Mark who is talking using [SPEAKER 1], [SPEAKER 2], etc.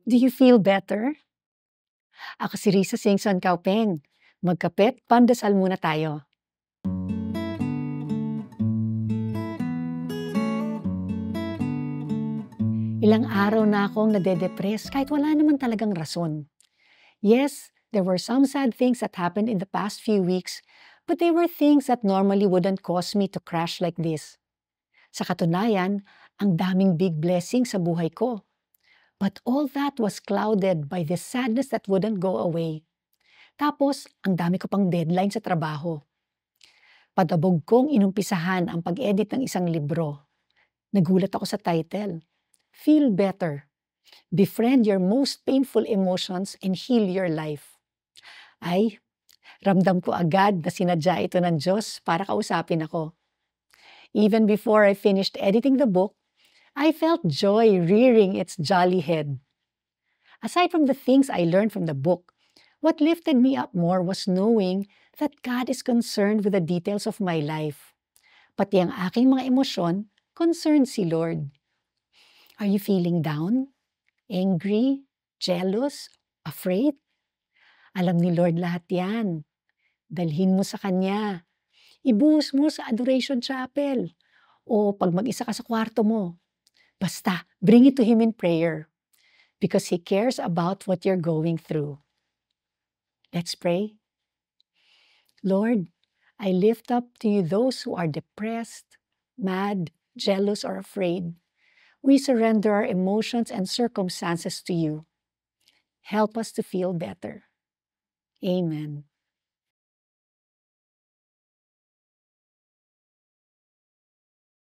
[SPEAKER 1] Do you feel better? Ako si Risa Singson Kaupeng. Magkapit, pandasal muna tayo. Ilang araw na akong nade-depress kahit wala naman talagang rason. Yes, there were some sad things that happened in the past few weeks, but they were things that normally wouldn't cause me to crash like this. Sa katunayan, ang daming big blessings sa buhay ko. But all that was clouded by the sadness that wouldn't go away. Tapos, ang dami ko pang deadline sa trabaho. Padabog kong inumpisahan ang pag-edit ng isang libro. Nagulat ako sa title. Feel Better. Befriend your most painful emotions and heal your life. Ay, ramdam ko agad na sinadya ito ng Diyos para kausapin ako. Even before I finished editing the book, I felt joy rearing its jolly head. Aside from the things I learned from the book, what lifted me up more was knowing that God is concerned with the details of my life. Pati ang aking mga emosyon, concerned si Lord. Are you feeling down? Angry? Jealous? Afraid? Alam ni Lord lahat yan. Dalhin mo sa Kanya. Ibuhos mo sa Adoration Chapel. O pag mag-isa ka sa kwarto mo. Basta, bring it to Him in prayer. Because He cares about what you're going through. Let's pray. Lord, I lift up to you those who are depressed, mad, jealous, or afraid. We surrender our emotions and circumstances to you. Help us to feel better. Amen.